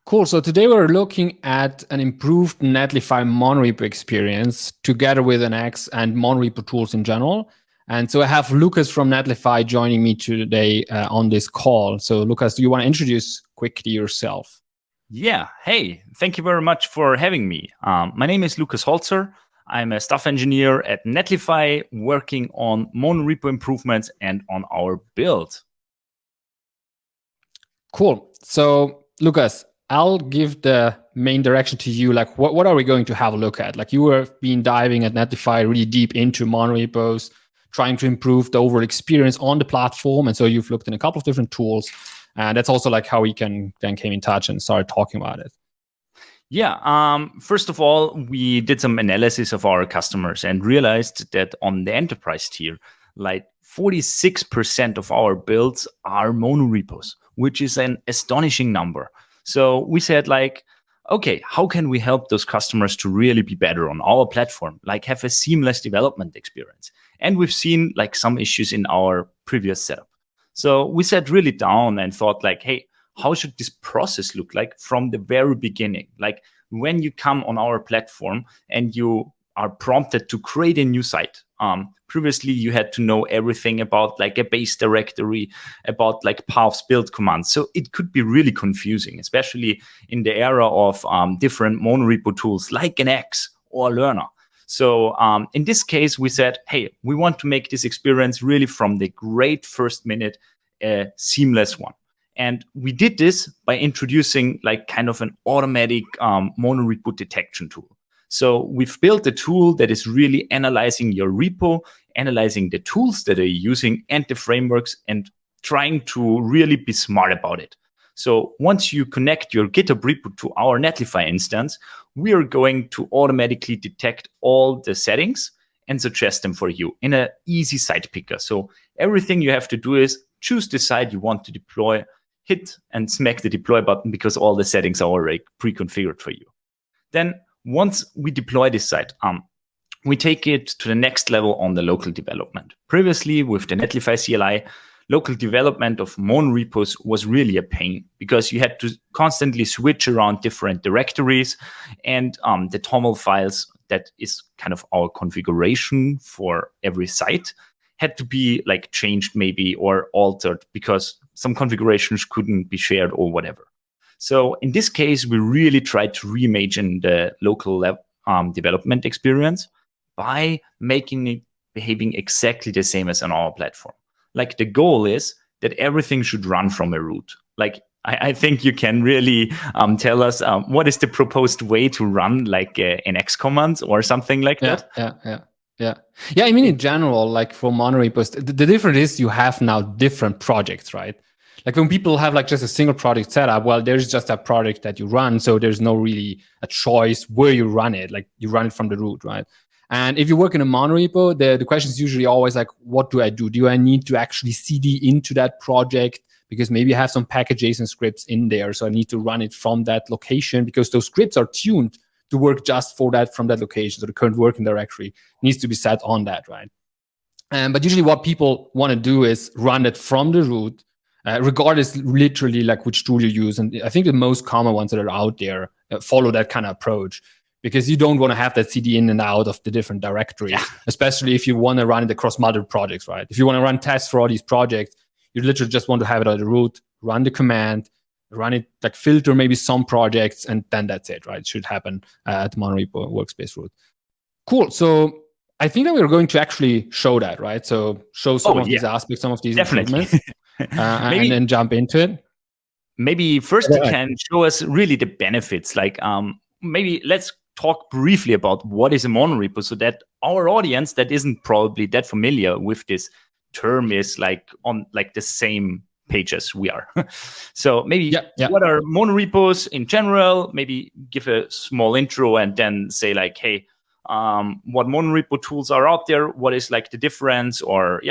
Cool. So today we're looking at an improved Netlify Monorepo experience together with Nx and Monorepo tools in general. And so I have Lukas from Netlify joining me today on this call. So Lukas, do you want to introduce quickly yourself? Yeah. Hey, thank you very much for having me. My name is Lukas Holzer. I'm a staff engineer at Netlify working on Monorepo improvements and on our build. Cool. So Lukas, I'll give the main direction to you. Like, what are we going to have a look at? Like, you have been diving at Netlify really deep into monorepos, trying to improve the overall experience on the platform. And so you've looked in a couple of different tools. And that's also like how we then came in touch and started talking about it. Yeah. First of all, we did some analysis of our customers and realized that on the enterprise tier, like 46% of our builds are monorepos, which is an astonishing number. So we said like, okay, how can we help those customers to really be better on our platform, like have a seamless development experience? And we've seen like some issues in our previous setup. So we sat really down and thought like, hey, how should this process look like from the very beginning? Like when you come on our platform and you are prompted to create a new site. Previously, you had to know everything about like a base directory, about like paths build commands. So it could be really confusing, especially in the era of different monorepo tools like Nx or Learner. So in this case, we said, hey, we want to make this experience really from the great first minute a seamless one. And we did this by introducing like kind of an automatic monorepo detection tool. So we've built a tool that is really analyzing your repo, analyzing the tools that you're using and the frameworks and trying to really be smart about it. So once you connect your GitHub repo to our Netlify instance, we are going to automatically detect all the settings and suggest them for you in an easy site picker. So everything you have to do is choose the site you want to deploy, hit and smack the deploy button because all the settings are already pre-configured for you. Then once we deploy this site, we take it to the next level on the local development. Previously, with the Netlify CLI, local development of monorepos was really a pain because you had to constantly switch around different directories and the TOML files that is kind of our configuration for every site had to be like changed maybe or altered because some configurations couldn't be shared or whatever. So in this case, we really tried to reimagine the local development experience by making it behaving exactly the same as on our platform. Like the goal is that everything should run from a root. Like I think you can really tell us what is the proposed way to run like Nx commands or something like that. Yeah. I mean, in general, like for monorepos, the difference is you have now different projects, right? Like when people have like just a single project setup, well, there's just a project that you run. So there's no really a choice where you run it. Like you run it from the root, right? And if you work in a monorepo, the question is usually always like, what do I do? Do I need to actually CD into that project? Because maybe I have some package JSON scripts in there. So I need to run it from that location because those scripts are tuned to work just for that from that location. So the current working directory needs to be set on that, right? But usually what people want to do is run it from the root, regardless literally like which tool you use. And I think the most common ones that are out there follow that kind of approach because you don't want to have that CD in and out of the different directories, especially if you want to run it across multiple projects, right? If you want to run tests for all these projects, you literally just want to have it at the root, run the command, run it, like filter maybe some projects, and then that's it, right? It should happen at the Monorepo workspace root. Cool. So I think that we're going to actually show that, right? So show some of these aspects, some of these improvements, and then jump into it. Maybe first you can show us really the benefits. Like maybe let's talk briefly about what is a monorepo so that our audience that isn't probably that familiar with this term is like on like the same page as we are. So maybe what are monorepos in general? Maybe give a small intro and then say like, hey, what monorepo tools are out there? What is like the difference or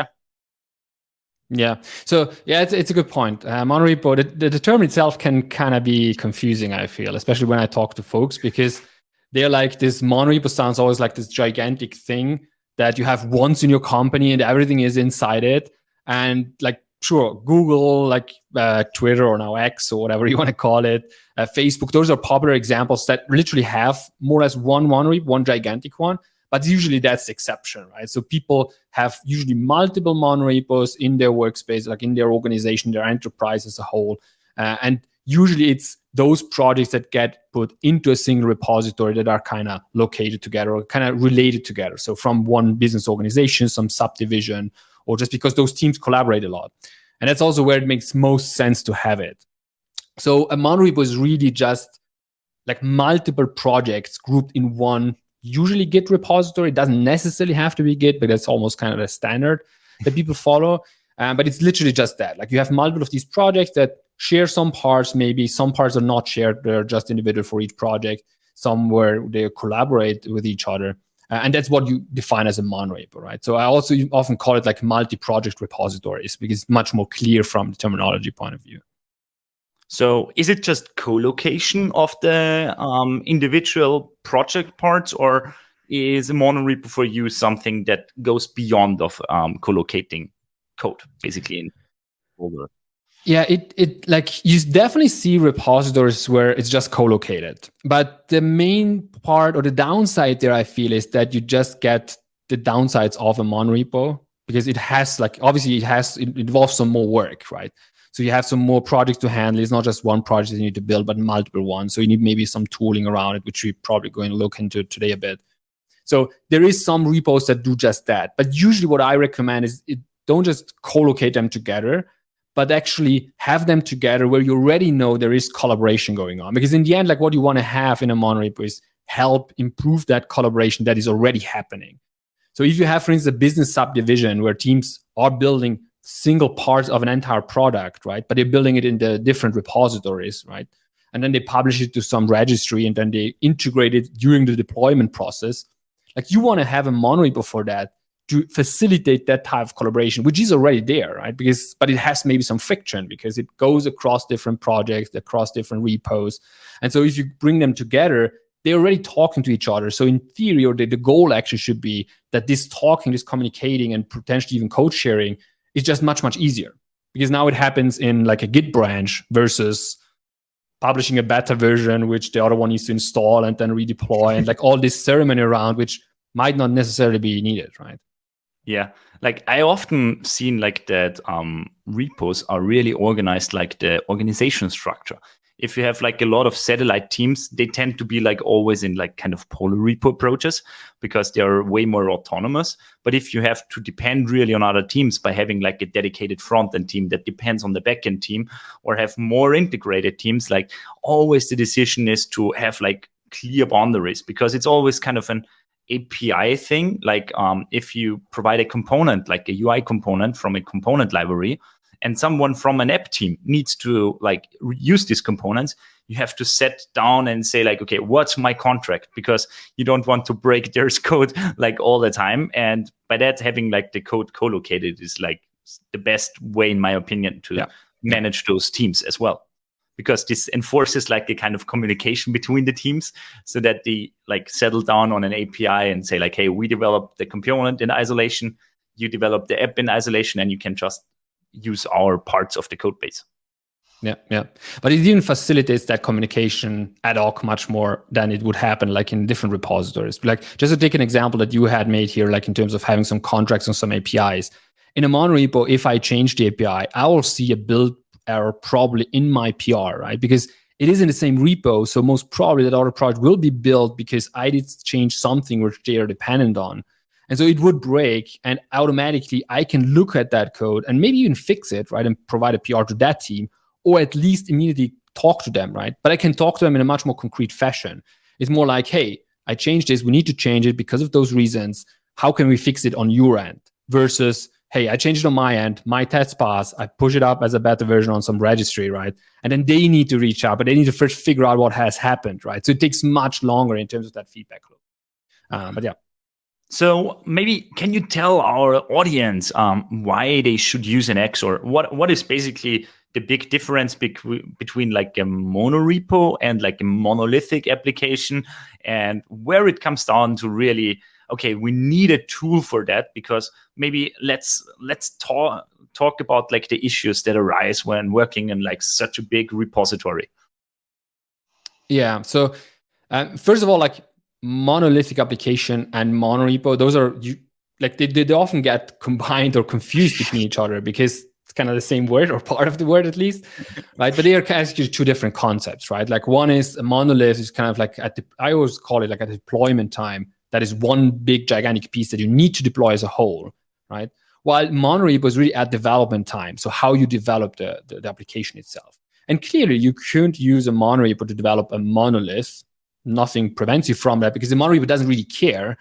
So it's a good point. Monorepo, the term itself can kind of be confusing, I feel, especially when I talk to folks, because they're like, this monorepo sounds always like this gigantic thing that you have once in your company and everything is inside it. And like sure, Google, like Twitter or now X or whatever you want to call it, Facebook, those are popular examples that literally have more or less one monorepo, one gigantic one. But usually that's the exception, right? So people have usually multiple monorepos in their workspace, like in their organization, their enterprise as a whole. And usually it's those projects that get put into a single repository that are kind of located together or kind of related together. So from one business organization, some subdivision, or just because those teams collaborate a lot. And that's also where it makes most sense to have it. So a monorepo is really just like multiple projects grouped in one, usually Git repository. It doesn't necessarily have to be Git, but that's almost kind of the standard that people follow. But it's literally just that. Like you have multiple of these projects that share some parts, maybe some parts are not shared. They're just individual for each project. Some where they collaborate with each other. And that's what you define as a monorepo, right? So I also often call it like multi-project repositories because it's much more clear from the terminology point of view. So is it just co-location of the individual project parts, or is a monorepo for you something that goes beyond of co-locating code, basically in folder? Yeah, it like you definitely see repositories where it's just co-located. But the main part or the downside there, I feel, is that you just get the downsides of a monorepo because it has like, obviously it involves some more work, right? So you have some more projects to handle. It's not just one project you need to build, but multiple ones. So you need maybe some tooling around it, which we're probably going to look into today a bit. So there is some repos that do just that. But usually what I recommend is don't just co-locate them together, but actually have them together where you already know there is collaboration going on. Because in the end, like what you want to have in a monorepo is help improve that collaboration that is already happening. So if you have, for instance, a business subdivision where teams are building single parts of an entire product, right? But they're building it in the different repositories, right? And then they publish it to some registry and then they integrate it during the deployment process. Like you want to have a monorepo for that to facilitate that type of collaboration, which is already there, right? But it has maybe some friction because it goes across different projects, across different repos. And so if you bring them together, they're already talking to each other. So in theory, or the goal actually should be that this talking, this communicating, and potentially even code sharing is just much, much easier. Because now it happens in like a Git branch versus publishing a beta version, which the other one needs to install and then redeploy, and like all this ceremony around, which might not necessarily be needed, right? Yeah, like I often seen like that repos are really organized like the organization structure. If you have like a lot of satellite teams, they tend to be like always in like kind of polar repo approaches because they are way more autonomous. But if you have to depend really on other teams by having like a dedicated front-end team that depends on the back-end team, or have more integrated teams, like always the decision is to have like clear boundaries, because it's always kind of an API thing. Like if you provide a component, like a UI component from a component library, and someone from an app team needs to like use these components, you have to sit down and say like, okay, what's my contract? Because you don't want to break their code like all the time. And by that, having like the code co-located is like the best way, in my opinion, to manage those teams as well. Because this enforces like a kind of communication between the teams so that they like settle down on an API and say like, hey, we developed the component in isolation, you develop the app in isolation, and you can just use our parts of the code base. Yeah. But it even facilitates that communication ad hoc much more than it would happen like in different repositories. Like just to take an example that you had made here, like in terms of having some contracts on some APIs. In a monorepo, if I change the API, I will see a build error probably in my PR, right? Because it is in the same repo. So most probably that other project will be built because I did change something which they are dependent on. And so it would break, and automatically I can look at that code and maybe even fix it, right? And provide a PR to that team, or at least immediately talk to them, right? But I can talk to them in a much more concrete fashion. It's more like, hey, I changed this. We need to change it because of those reasons. How can we fix it on your end? Versus, hey, I changed it on my end. My test pass. I push it up as a beta version on some registry, right? And then they need to reach out, but they need to first figure out what has happened, right? So it takes much longer in terms of that feedback loop. But yeah. So maybe can you tell our audience why they should use Nx, or what is basically the big difference between like a monorepo and like a monolithic application, and where it comes down to really okay, we need a tool for that, because maybe let's talk about like the issues that arise when working in like such a big repository. Yeah. So first of all, like monolithic application and monorepo, those are they often get combined or confused between each other because it's kind of the same word or part of the word at least, right? But they are actually two different concepts, right? Like one is a monolith is kind of like I always call it like a deployment time. That is one big gigantic piece that you need to deploy as a whole, right? While monorepo is really at development time, so how you develop the application itself. And clearly, you couldn't use a monorepo to develop a monolith. Nothing prevents you from that because the monorepo doesn't really care.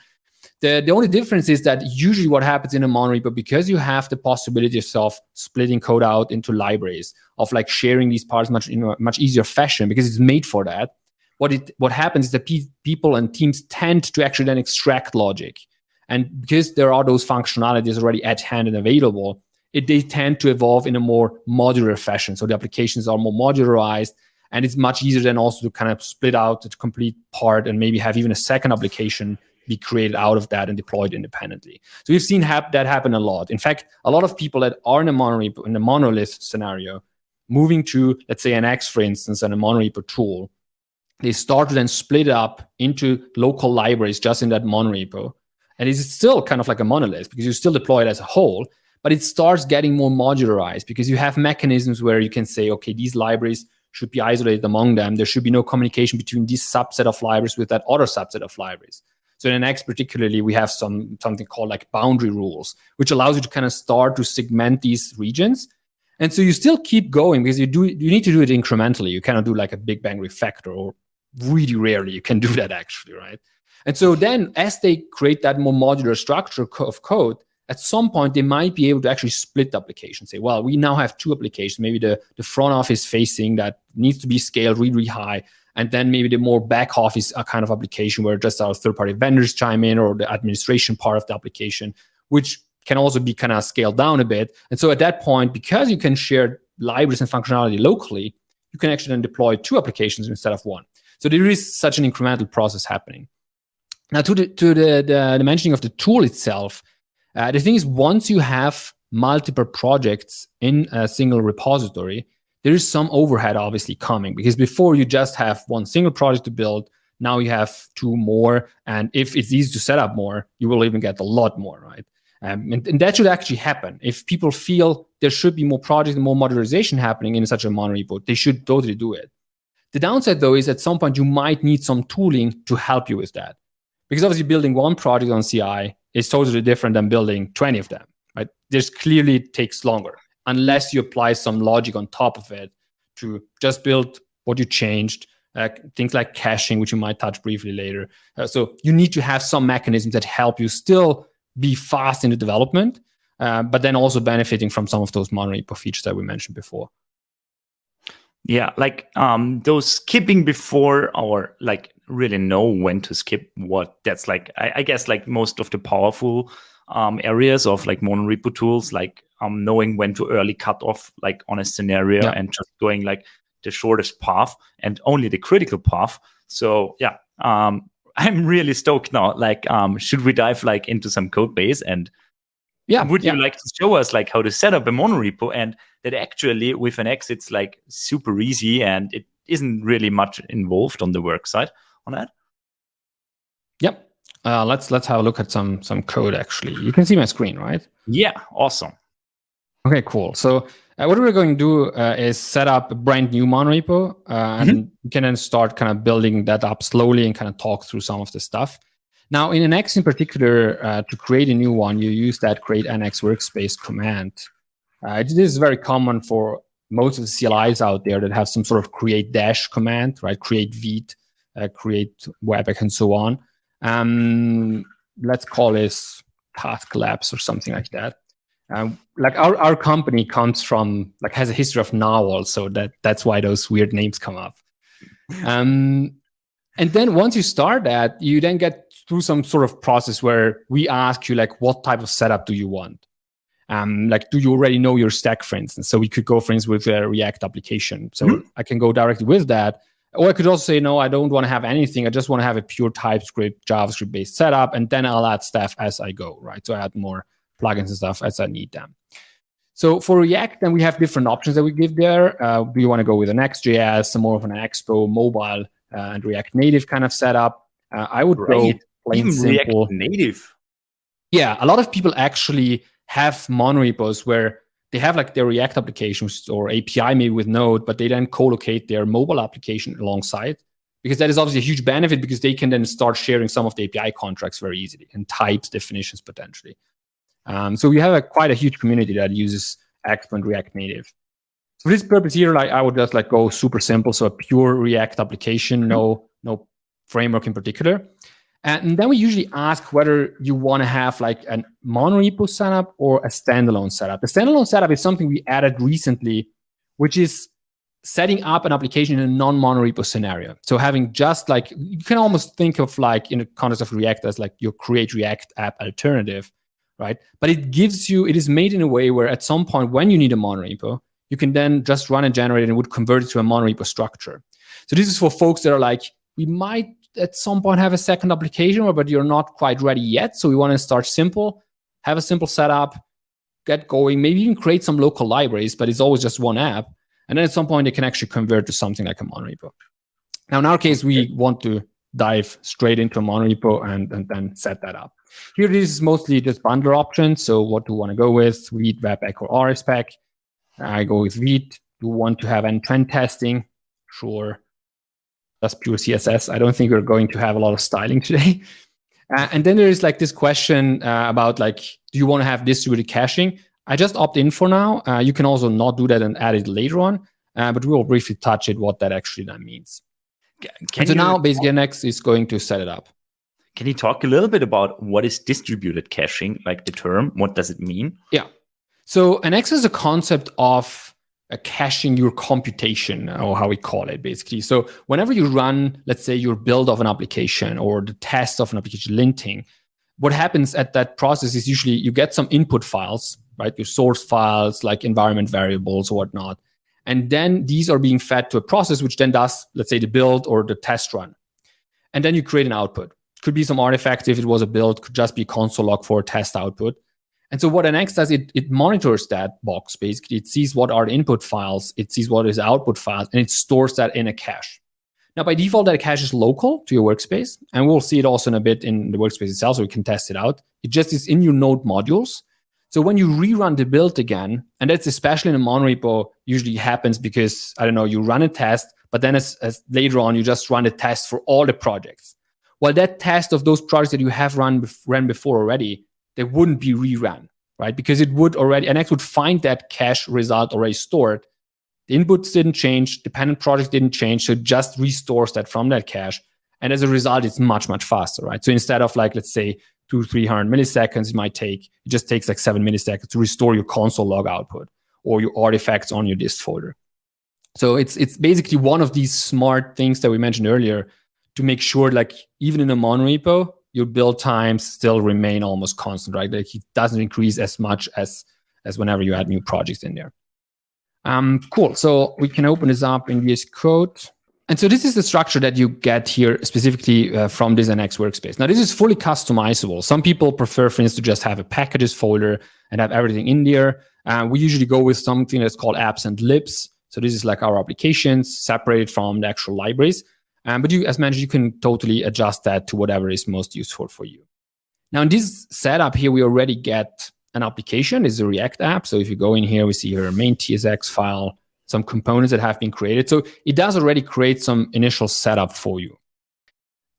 The only difference is that usually what happens in a monorepo, because you have the possibility of splitting code out into libraries, of like sharing these parts in a much easier fashion because it's made for that. What happens is that people and teams tend to actually then extract logic. And because there are those functionalities already at hand and available, they tend to evolve in a more modular fashion. So the applications are more modularized, and it's much easier then also to kind of split out the complete part and maybe have even a second application be created out of that and deployed independently. So we've seen that happen a lot. In fact, a lot of people that are in a monorepo, in a monolith scenario, moving to, let's say, Nx, for instance, and a monorepo tool, they start to then split up into local libraries just in that monorepo. And it's still kind of like a monolith because you still deploy it as a whole, but it starts getting more modularized because you have mechanisms where you can say, okay, these libraries should be isolated among them. There should be no communication between this subset of libraries with that other subset of libraries. So in Nx particularly, we have something called like boundary rules, which allows you to kind of start to segment these regions. And so you still keep going because you need to do it incrementally. You cannot do like a big bang refactor, or really rarely you can do that actually, right? And so then as they create that more modular structure of code, at some point they might be able to actually split the application. Say, well, we now have two applications, maybe the front office facing that needs to be scaled really, really high. And then maybe the more back office kind of application where just our third-party vendors chime in, or the administration part of the application, which can also be kind of scaled down a bit. And so at that point, because you can share libraries and functionality locally, you can actually then deploy two applications instead of one. So there is such an incremental process happening. Now, to the mentioning of the tool itself, the thing is, once you have multiple projects in a single repository, there is some overhead obviously coming, because before you just have one single project to build, now you have two more. And if it's easy to set up more, you will even get a lot more, right? And that should actually happen. If people feel there should be more projects and more modularization happening in such a monorepo, they should totally do it. The downside, though, is at some point you might need some tooling to help you with that. Because obviously building one project on CI is totally different than building 20 of them, right? This clearly takes longer unless you apply some logic on top of it to just build what you changed, things like caching, which you might touch briefly later. So you need to have some mechanisms that help you still be fast in the development, but then also benefiting from some of those monorepo features that we mentioned before. Yeah, like those skipping before, or like really know when to skip what. That's like, I guess like most of the powerful areas of like monorepo tools, like knowing when to early cut off like on a scenario, and just going like the shortest path and only the critical path. So yeah, I'm really stoked now. Like, should we dive like into some code base, and would you like to show us like how to set up a monorepo, and that actually with Nx it's like super easy and it isn't really much involved on the work side on that? Yep. Let's have a look at some code. Actually, you can see my screen, right? Yeah, awesome. Okay, cool. So what we're going to do is set up a brand new monorepo, and you can then start kind of building that up slowly and kind of talk through some of the stuff. Now, in Nx in particular, to create a new one, you use that create Nx Workspace command. This is very common for most of the CLIs out there that have some sort of create dash command, right? Create vite, create webpack, and so on. Let's call this task labs or something like that. Like our company comes from, like, has a history of narwhals, so that's why those weird names come up. And then once you start that, you then get through some sort of process where we ask you, like, what type of setup do you want? Like, do you already know your stack, for instance? So we could go, for instance, with a React application. So I can go directly with that. Or I could also say, no, I don't want to have anything. I just want to have a pure TypeScript, JavaScript-based setup, and then I'll add stuff as I go, right? So I add more plugins and stuff as I need them. So for React, then we have different options that we give there. Do you want to go with an Next.js, more of an Expo, mobile, and React Native kind of setup? I would go plain even simple. React Native. Yeah, a lot of people actually have monorepos where they have like their React applications or API maybe with Node, but they then co-locate their mobile application alongside, because that is obviously a huge benefit because they can then start sharing some of the API contracts very easily and types, definitions potentially. So we have quite a huge community that uses Expo and React Native. For this purpose here, like I would just like go super simple, so a pure React application, no framework in particular. And then we usually ask whether you want to have like a monorepo setup or a standalone setup. The standalone setup is something we added recently, which is setting up an application in a non-monorepo scenario. So having just like, you can almost think of like in the context of React as like your create React app alternative, right? But it is made in a way where at some point when you need a monorepo, you can then just run and generate and it would convert it to a monorepo structure. So this is for folks that are like, we might at some point have a second application, but you're not quite ready yet. So we want to start simple, have a simple setup, get going, maybe even create some local libraries, but it's always just one app. And then at some point, they can actually convert to something like a monorepo. Now, in our case, we want to dive straight into a monorepo and then set that up. Here, this is mostly just bundler options. So what do we want to go with? Read, Webpack, or RSpec. I go with read. Do we want to have end-to-end testing? Sure. That's pure CSS. I don't think we're going to have a lot of styling today. And then there is like this question about like, do you want to have distributed caching? I just opt in for now. You can also not do that and add it later on, but we will briefly touch it, what that actually then means. So now basically Nx is going to set it up. Can you talk a little bit about what is distributed caching, like the term? What does it mean? Yeah. So Nx is a concept of caching your computation, or how we call it basically. So whenever you run, let's say your build of an application or the test of an application linting, what happens at that process is usually you get some input files, right? Your source files, like environment variables or whatnot. And then these are being fed to a process, which then does, let's say, the build or the test run. And then you create an output. Could be some artifact if it was a build, could just be console log for a test output. And so what Nx does, it monitors that box, basically. It sees what are the input files, it sees what is the output files, and it stores that in a cache. Now, by default, that cache is local to your workspace, and we'll see it also in a bit in the workspace itself, so we can test it out. It just is in your node modules. So when you rerun the build again, and that's especially in a monorepo, usually happens because, I don't know, you run a test, but then as later on, you just run a test for all the projects. Well, that test of those projects that you have ran before already, they wouldn't be rerun, right? Because it would already, Nx would find that cache result already stored. The inputs didn't change, dependent projects didn't change, so it just restores that from that cache. And as a result, it's much, much faster, right? So instead of like, let's say 200-300 milliseconds, it just takes like 7 milliseconds to restore your console log output or your artifacts on your dist folder. So it's basically one of these smart things that we mentioned earlier to make sure, like, even in a monorepo, your build times still remain almost constant, right? Like it doesn't increase as much as whenever you add new projects in there. Cool. So we can open this up in VS Code. And so this is the structure that you get here specifically from this Nx workspace. Now, this is fully customizable. Some people prefer, for instance, to just have a packages folder and have everything in there. We usually go with something that's called apps and libs. So this is like our applications separated from the actual libraries. But you, as mentioned, you can totally adjust that to whatever is most useful for you. Now, in this setup here, we already get an application. This is a React app. So if you go in here, we see here a main TSX file, some components that have been created. So it does already create some initial setup for you.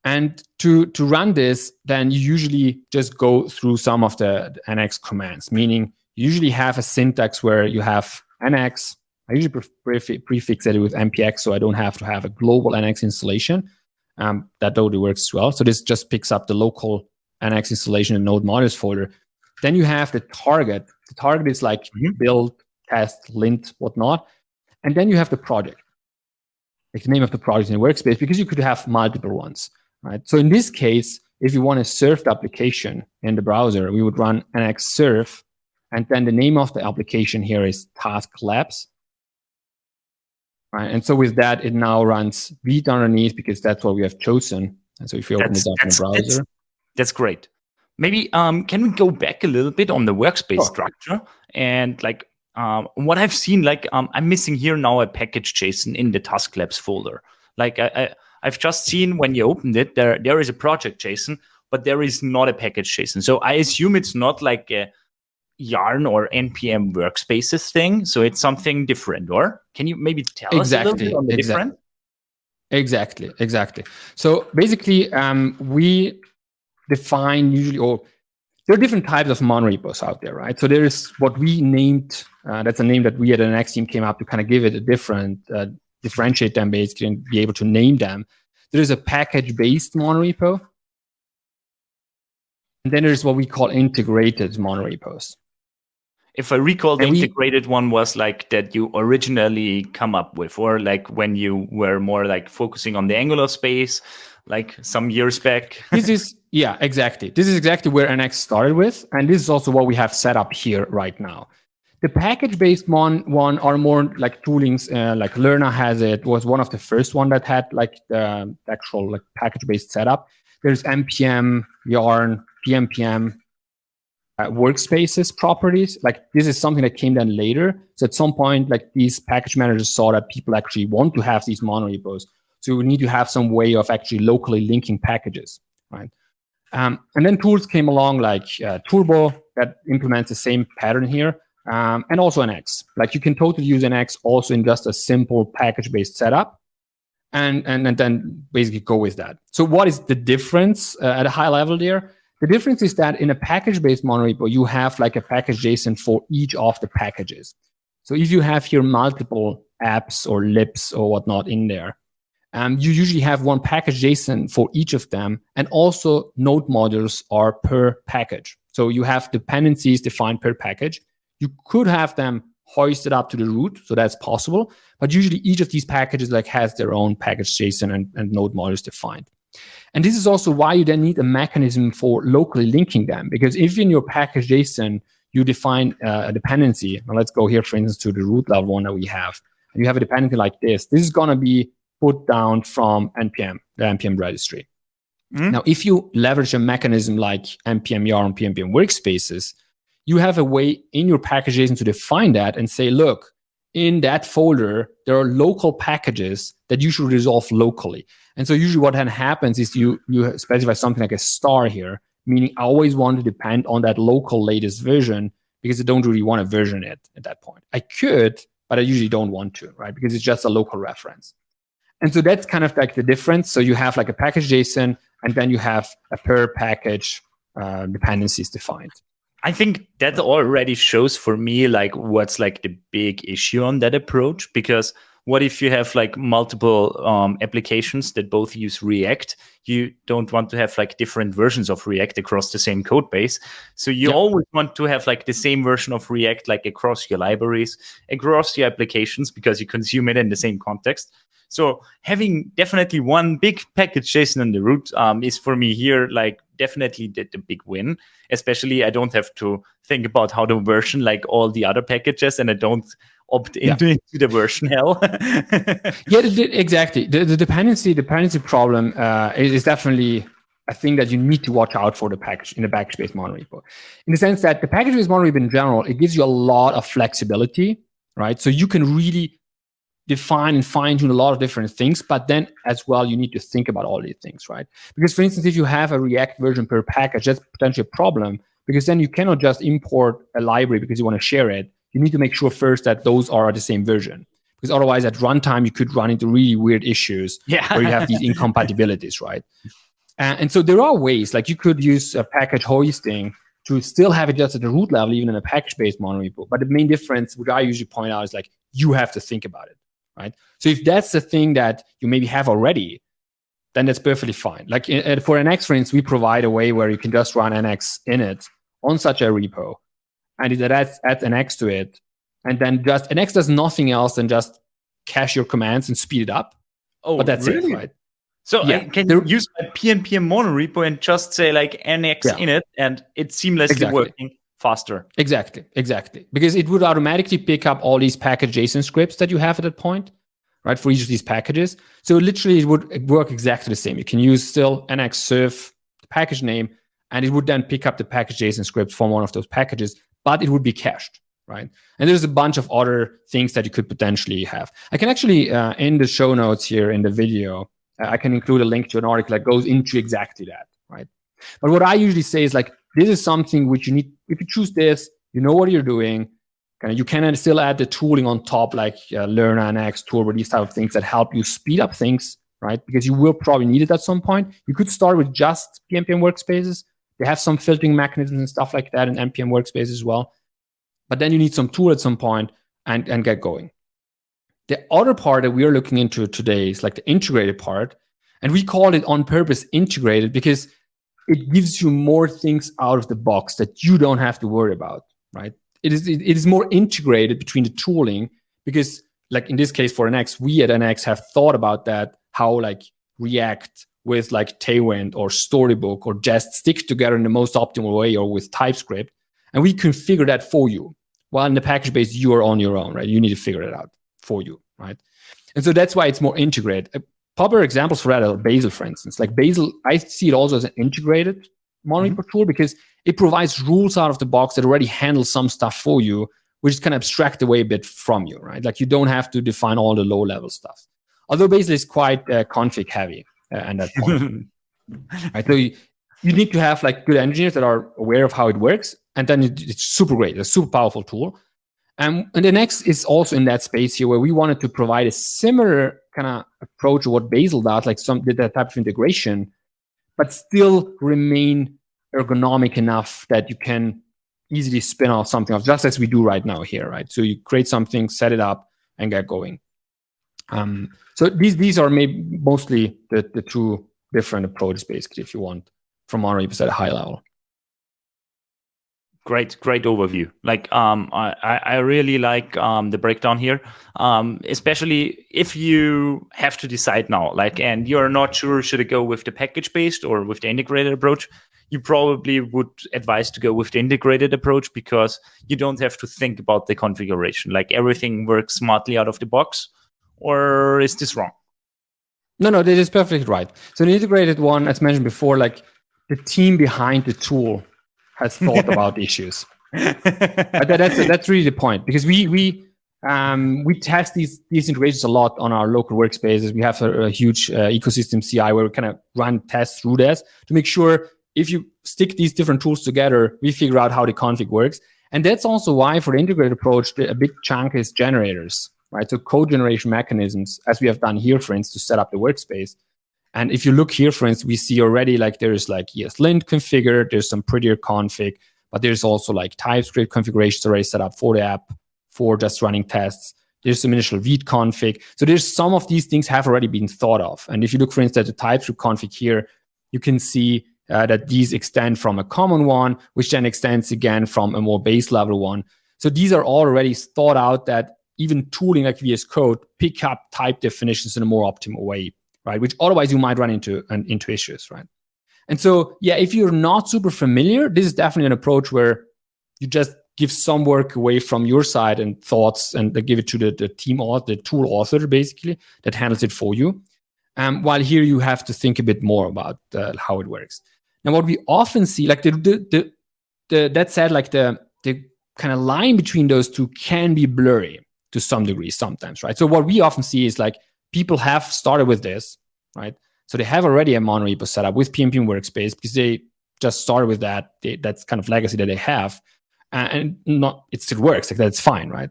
And to run this, then you usually just go through some of the Nx commands, meaning you usually have a syntax where you have Nx. I usually prefix it with npx, so I don't have to have a global Nx installation. That totally works as well. So this just picks up the local Nx installation in node modules folder. Then you have the target. The target is like build, test, lint, whatnot. And then you have the project, like the name of the project in the workspace, because you could have multiple ones, right? So in this case, if you want to serve the application in the browser, we would run nx serve, and then the name of the application here is task labs. right? And so with that, it now runs Vite underneath because that's what we have chosen. And so if you open it up in the browser, that's great. Maybe can we go back a little bit on the workspace structure and like what I've seen? Like I'm missing here now a package JSON in the Task Labs folder. Like I've just seen when you opened it, there is a project JSON, but there is not a package JSON. So I assume it's not like a Yarn or NPM workspaces thing. So it's something different, or can you maybe tell us a little bit on the different? Exactly. So basically, we define usually, or there are different types of monorepos out there, right? So there is what we named, that's a name that we at the Nx team came up to kind of give it a different, differentiate them basically and be able to name them. There is a package-based monorepo. And then there's what we call integrated monorepos. If I recall, the integrated one was like that you originally come up with, or like when you were more like focusing on the Angular space, like some years back. Exactly. This is exactly where Nx started with. And this is also what we have set up here right now. The package-based one are more like toolings, like Lerna has it, was one of the first one that had like the actual like package-based setup. There's NPM, Yarn, PNPM, workspaces properties. Like this is something that came then later. So at some point, like these package managers saw that people actually want to have these monorepos. So we need to have some way of actually locally linking packages, right? And then tools came along like Turbo that implements the same pattern here. And also Nx. Like you can totally use Nx also in just a simple package-based setup. And then basically go with that. So what is the difference at a high level there? The difference is that in a package-based monorepo, you have like a package JSON for each of the packages. So if you have here multiple apps or libs or whatnot in there, you usually have one package JSON for each of them. And also node modules are per package. So you have dependencies defined per package. You could have them hoisted up to the root, so that's possible. But usually each of these packages like has their own package JSON and node modules defined. And this is also why you then need a mechanism for locally linking them. Because if in your package JSON, you define a dependency, now let's go here, for instance, to the root level one that we have. And you have a dependency like this. This is going to be put down from NPM, the NPM registry. Now, if you leverage a mechanism like NPM Yarn, PNPM workspaces, you have a way in your package JSON to define that and say, look, in that folder, there are local packages that you should resolve locally. And so usually what then happens is you specify something like a star here, meaning I always want to depend on that local latest version because I don't really want to version it at that point. I could, but I usually don't want to, right? Because it's just a local reference. And so that's kind of like the difference. So you have like a package JSON, and then you have a per package dependencies defined. I think that already shows for me like what's like the big issue on that approach, because what if you have like multiple applications that both use React? You don't want to have like different versions of React across the same code base. So you always want to have like the same version of React like across your libraries, across your applications, because you consume it in the same context. So having definitely one big package JSON on the root is for me here like definitely the big win. Especially I don't have to think about how to version like all the other packages, and I don't opt into the version hell. Exactly. The dependency problem is definitely a thing that you need to watch out for in the package-based monorepo. In the sense that the package-based monorepo in general, it gives you a lot of flexibility, right? So you can really define and fine-tune a lot of different things, but then as well, you need to think about all these things, right? Because for instance, if you have a React version per package, that's potentially a problem, because then you cannot just import a library because you want to share it. You need to make sure first that those are the same version, because otherwise at runtime, you could run into really weird issues where you have these incompatibilities, right? And so there are ways, like you could use a package hoisting to still have it just at the root level, even in a package-based monorepo. But the main difference, which I usually point out, is like you have to think about it. Right. So if that's the thing that you maybe have already, then that's perfectly fine. Like for Nx, for instance, we provide a way where you can just run Nx init on such a repo, and it adds Nx to it, and then just Nx does nothing else than just cache your commands and speed it up. Oh, but that's really? it, right? So I can use my PNPM monorepo and just say like Nx init, and it's seamlessly working faster. Exactly. Because it would automatically pick up all these package JSON scripts that you have at that point, right, for each of these packages. So literally, it would work exactly the same. You can use still nx serve the package name, and it would then pick up the package JSON script from one of those packages, but it would be cached, right? And there's a bunch of other things that you could potentially have. I can actually, in the show notes here in the video, I can include a link to an article that goes into exactly that, right? But what I usually say is like, this is something which you need, if you choose this, you know what you're doing. You can still add the tooling on top, like Learn Nx, Turbo, these type of things that help you speed up things, right? Because you will probably need it at some point. You could start with just PnPM workspaces. They have some filtering mechanisms and stuff like that in npm workspace as well. But then you need some tool at some point and get going. The other part that we are looking into today is like the integrated part. And we call it on purpose integrated because it gives you more things out of the box that you don't have to worry about, right? It is more integrated between the tooling because, like in this case for Nx, we at Nx have thought about that, how like React with like Tailwind or Storybook or Jest stick together in the most optimal way, or with TypeScript, and we configure that for you. While in the package base, you are on your own, right? You need to figure it out for you, right? And so that's why it's more integrated. Popular examples for that are Bazel, for instance. Like Bazel, I see it also as an integrated Monorepo tool because it provides rules out of the box that already handle some stuff for you, which can abstract away a bit from you, right? Like you don't have to define all the low-level stuff. Although Bazel is quite config heavy at that point. Right? So you need to have like good engineers that are aware of how it works, and then it's super great. It's a super powerful tool. And the next is also in that space here where we wanted to provide a similar kind of approach to what Bazel does, like that type of integration, but still remain ergonomic enough that you can easily spin off something else, just as we do right now here, right? So you create something, set it up, and get going. So these are mostly the two different approaches, basically, if you want, from Monorepos at a high level. Great overview. Like, I really like the breakdown here, especially if you have to decide now, like, and you're not sure should it go with the package-based or with the integrated approach. You probably would advise to go with the integrated approach because you don't have to think about the configuration. Like everything works smartly out of the box. Or is this wrong? No, that is perfectly right. So the integrated one, as mentioned before, like the team behind the tool has thought about issues. That's really the point, because we test these integrations a lot on our local workspaces. We have a huge ecosystem CI where we kind of run tests through this to make sure if you stick these different tools together, we figure out how the config works. And that's also why for the integrated approach, a big chunk is generators, right? So code generation mechanisms, as we have done here, for instance, to set up the workspace. And if you look here, for instance, we see already like there's like ESLint configured, there's some prettier config, but there's also like TypeScript configurations already set up for the app for just running tests. There's some initial Vite config. So there's some of these things have already been thought of. And if you look, for instance, at the TypeScript config here, you can see that these extend from a common one, which then extends again from a more base level one. So these are already thought out that even tooling like VS Code pick up type definitions in a more optimal way, right? Which otherwise you might run into issues, right? And so, yeah, if you're not super familiar, this is definitely an approach where you just give some work away from your side and thoughts and give it to the team author, the tool author, basically, that handles it for you. While here you have to think a bit more about how it works. Now, what we often see, like that said, like the kind of line between those two can be blurry to some degree sometimes, right? So what we often see is like people have started with this, right? So they have already a Monorepo set up with PnPM Workspace because they just started with that. That's kind of legacy that they have, and it still works. Like that's fine, right?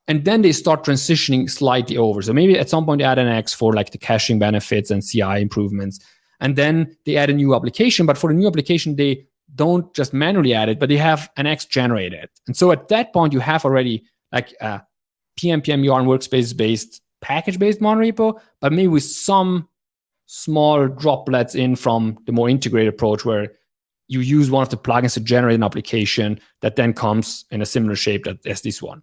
And then they start transitioning slightly over. So maybe at some point they add an Nx for like the caching benefits and CI improvements, and then they add a new application. But for the new application, they don't just manually add it, but they have an Nx generated. And so at that point, you have already like a PnPM Yarn Workspace-based package-based Monorepo, but maybe with some small droplets in from the more integrated approach where you use one of the plugins to generate an application that then comes in a similar shape as this one.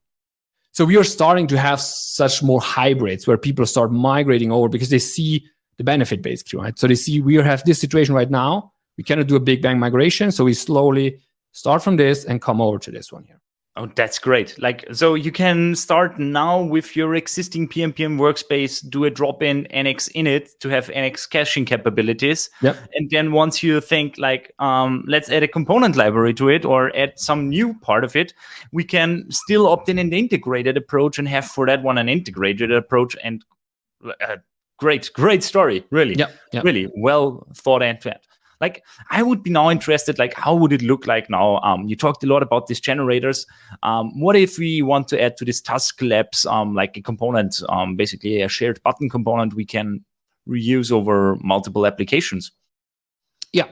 So we are starting to have such more hybrids where people start migrating over because they see the benefit, basically, right? So they see we have this situation right now. We cannot do a big bang migration, so we slowly start from this and come over to this one here. Oh, that's great. Like, so you can start now with your existing PnPm workspace, do a drop-in Nx init to have Nx caching capabilities. Yep. And then once you think like, let's add a component library to it or add some new part of it, we can still opt in an integrated approach and have for that one an integrated approach. And great story. Really, Yep. really well thought end to end. Like, I would be now interested, like, how would it look like now? You talked a lot about these generators. What if we want to add to this task labs, like a component, basically a shared button component we can reuse over multiple applications? Yeah.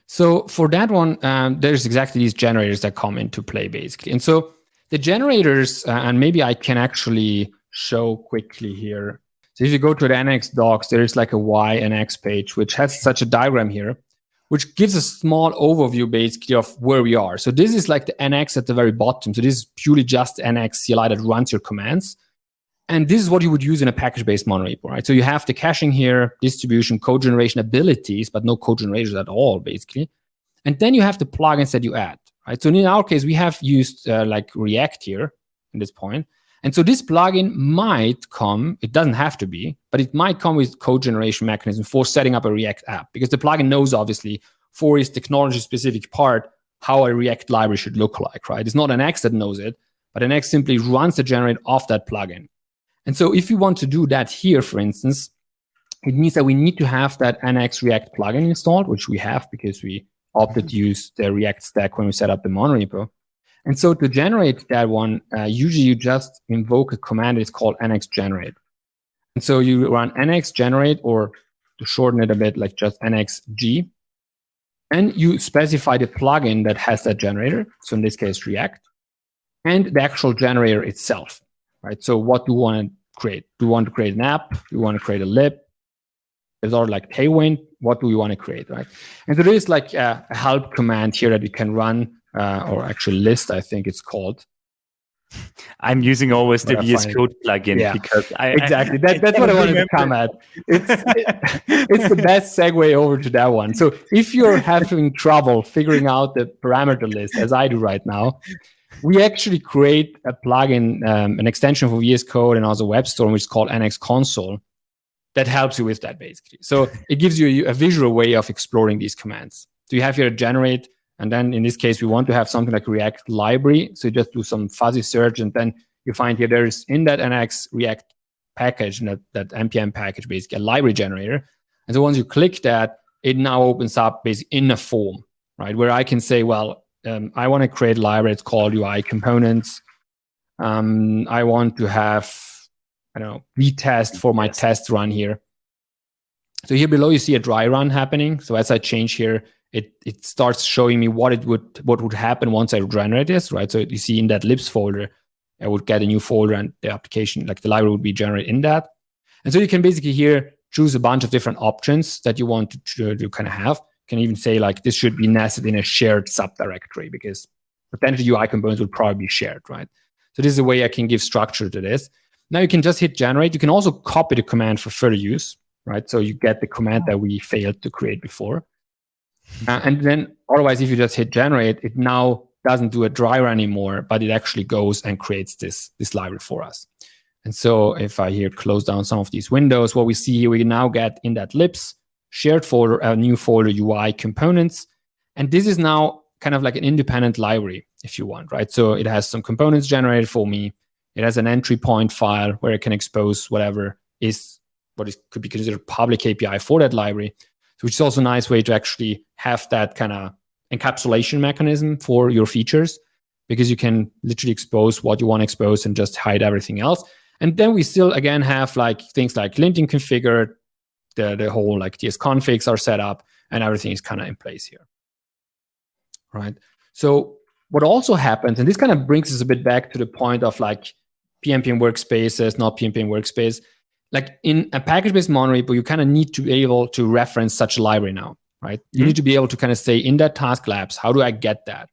So for that one, there's exactly these generators that come into play, basically. And so the generators, and maybe I can actually show quickly here. So if you go to the Nx docs, there is like a Y Nx page, which has such a diagram here, which gives a small overview basically of where we are. So this is like the Nx at the very bottom. So this is purely just Nx CLI that runs your commands. And this is what you would use in a package-based monorepo, right? So you have the caching here, distribution, code generation abilities, but no code generators at all, basically. And then you have the plugins that you add, right? So in our case, we have used like React here at this point. And so this plugin might come, it doesn't have to be, but it might come with code generation mechanism for setting up a React app, because the plugin knows, obviously, for its technology-specific part, how a React library should look like, right? It's not an Nx that knows it, but an Nx simply runs the generate off that plugin. And so if you want to do that here, for instance, it means that we need to have that Nx React plugin installed, which we have because we opted to use the React stack when we set up the monorepo. And so to generate that one, usually you just invoke a command that's called nx generate. And so you run nx generate, or to shorten it a bit, like just nxg. And you specify the plugin that has that generator. So in this case, React. And the actual generator itself, right? So what do you want to create? Do you want to create an app? Do you want to create a lib? There's all like Tailwind. What do we want to create, right? And so there is like a help command here that we can run, or actually list, I think it's called. I'm using always the VS Code plugin because exactly. That's what I wanted to come at. It's the best segue over to that one. So if you're having trouble figuring out the parameter list, as I do right now, we actually create a plugin, an extension for VS Code and also WebStorm, which is called NX Console, that helps you with that, basically. So it gives you a visual way of exploring these commands. So you have here generate, and then in this case, we want to have something like React library. So you just do some fuzzy search, and then you find here there's in that NX React package, that npm package, basically a library generator. And so once you click that, it now opens up basically in a form, right? Where I can say, well, I want to create a library. It's called UI components. I want to have, I don't know, vtest for my test run here. So here below, you see a dry run happening. So as I change here, it starts showing me what would happen once I generate this, right? So you see in that libs folder, I would get a new folder, and the application, like the library, would be generated in that. And so you can basically here choose a bunch of different options that you want to kind of have. You can even say like this should be nested in a shared subdirectory, because potentially UI components would probably be shared, right? So this is a way I can give structure to this. Now you can just hit generate. You can also copy the command for further use, right? So you get the command that we failed to create before. And then otherwise, if you just hit generate, it now doesn't do a dry run anymore, but it actually goes and creates this library for us. And so if I here close down some of these windows, what we see here, we now get in that libs shared folder, a new folder, UI components. And this is now kind of like an independent library, if you want, right? So it has some components generated for me. It has an entry point file where it can expose whatever is what could be considered public API for that library, which is also a nice way to actually have that kind of encapsulation mechanism for your features, because you can literally expose what you want to expose and just hide everything else. And then we still, again, have like things like linting configured, the whole like TS configs are set up, and everything is kind of in place here, right? So what also happens, and this kind of brings us a bit back to the point of like PnPm workspaces, not PnPm workspace. Like in a package-based monorepo, you kind of need to be able to reference such a library now, right? You need to be able to kind of say in that task labs, how do I get that?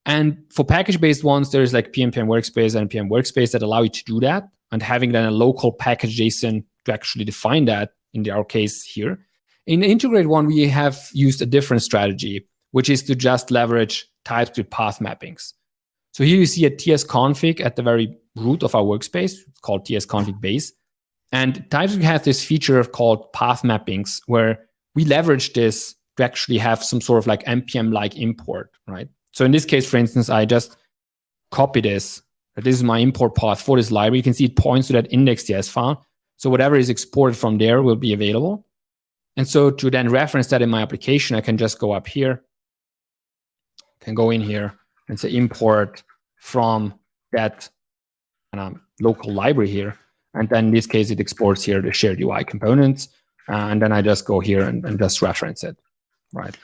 And for package-based ones, there's like PnPm workspace and npm workspace that allow you to do that, and having then a local package JSON to actually define that in our case here. In the integrated one, we have used a different strategy, which is to just leverage TypeScript path mappings. So here you see a tsconfig at the very root of our workspace. It's called tsconfig base. And TypeScript has this feature called path mappings, where we leverage this to actually have some sort of like npm-like import, right? So in this case, for instance, I just copy this. This is my import path for this library. You can see it points to that index.ts file. So whatever is exported from there will be available. And so to then reference that in my application, I can just go up here, can go in here and say import from that local library here. And then in this case, it exports here the shared UI components. And then I just go here and just reference it, right?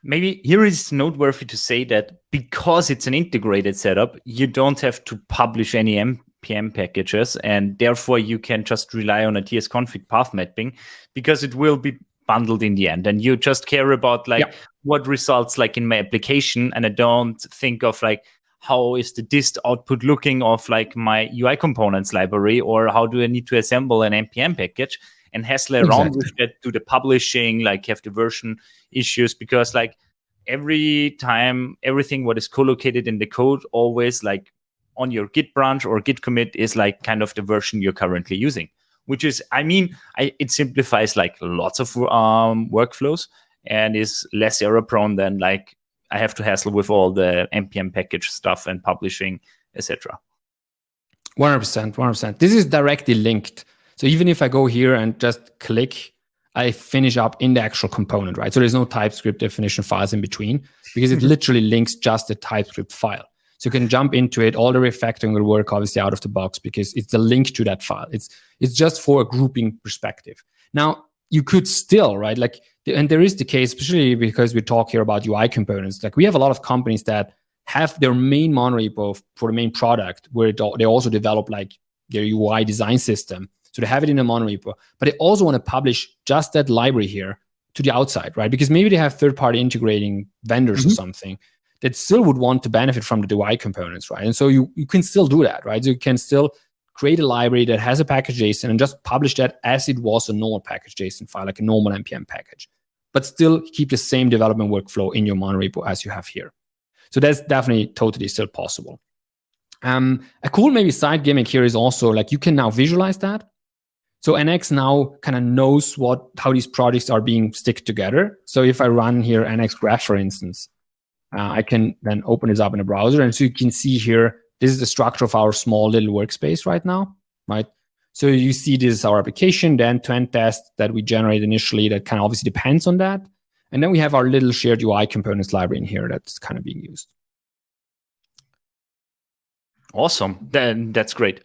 Maybe here is noteworthy to say that because it's an integrated setup, you don't have to publish any npm packages, and therefore you can just rely on a tsconfig path mapping because it will be bundled in the end, and you just care about like what results like in my application, and I don't think of like how is the dist output looking of like my UI components library, or how do I need to assemble an npm package and hassle around with that to the publishing, like have the version issues, because like every time everything what is co-located in the code always like on your Git branch or Git commit is like kind of the version you're currently using, which is, I mean, it simplifies like lots of workflows and is less error prone than like I have to hassle with all the npm package stuff and publishing, etc. 100%. This is directly linked. So even if I go here and just click, I finish up in the actual component, right? So there's no TypeScript definition files in between because it literally links just the TypeScript file. So you can jump into it. All the refactoring will work obviously out of the box because it's the link to that file. It's just for a grouping perspective. Now, you could still, right? Like, and there is the case, especially because we talk here about UI components. Like we have a lot of companies that have their main monorepo for the main product where they also develop like their UI design system. So they have it in a monorepo, but they also want to publish just that library here to the outside, right? Because maybe they have third-party integrating vendors or something that still would want to benefit from the UI components, right? And so you can still do that, right? So you can still create a library that has a package.json and just publish that as it was a normal package.json file, like a normal npm package, but still keep the same development workflow in your monorepo as you have here. So that's definitely totally still possible. A cool maybe side gimmick here is also like you can now visualize that. So Nx now kind of knows how these projects are being stick together. So if I run here Nx graph, for instance, I can then open this up in a browser. And so you can see here, this is the structure of our small little workspace right now, right? So you see this is our application, the end-to-end test that we generate initially that kind of obviously depends on that. And then we have our little shared UI components library in here that's kind of being used. Awesome. Then that's great.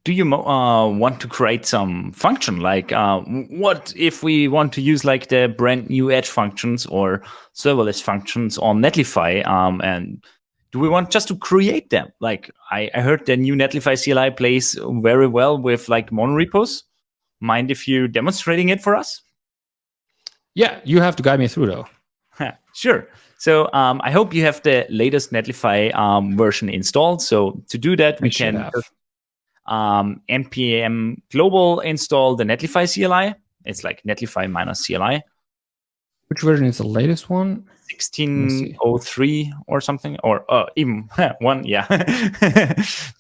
Do you want to create some function? Like what if we want to use like the brand new edge functions or serverless functions on Netlify? And do we want just to create them? Like I heard the new Netlify CLI plays very well with like monorepos. Mind if you demonstrating it for us? Yeah, you have to guide me through though. Sure. So I hope you have the latest Netlify version installed. So to do that, we can npm global install the Netlify CLI. It's like Netlify minus CLI. Which version is the latest one? 1603 or something, or even one. Yeah,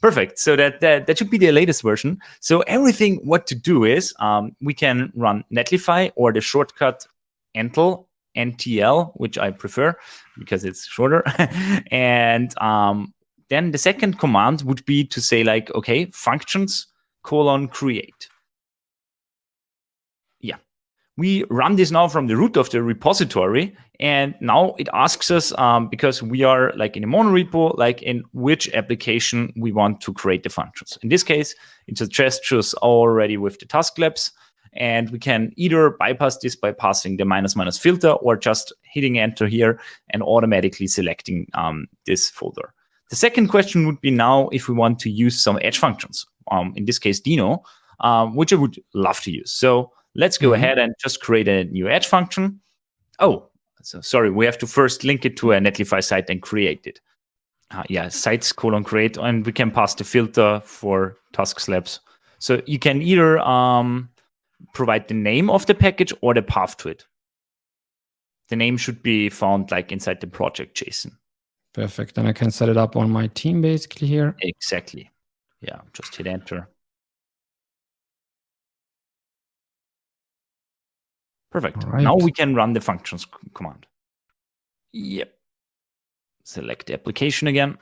perfect. So that should be the latest version. So everything what to do is we can run Netlify or the shortcut ntl, which I prefer because it's shorter, and then the second command would be to say like, okay, functions : create. Yeah. We run this now from the root of the repository. And now it asks us, because we are like in a monorepo, like in which application we want to create the functions. In this case, it suggests us already with the task labs. And we can either bypass this by passing the -- filter or just hitting enter here and automatically selecting this folder. The second question would be now if we want to use some edge functions, in this case, Dino, which I would love to use. So let's go ahead and just create a new edge function. Oh, so sorry, we have to first link it to a Netlify site and create it. Sites : create, and we can pass the filter for task labs. So you can either provide the name of the package or the path to it. The name should be found like inside the project JSON. Perfect. Then I can set it up on my team basically here. Exactly. Yeah, just hit enter. Perfect. All right. Now we can run the functions command. Yep. Select the application again.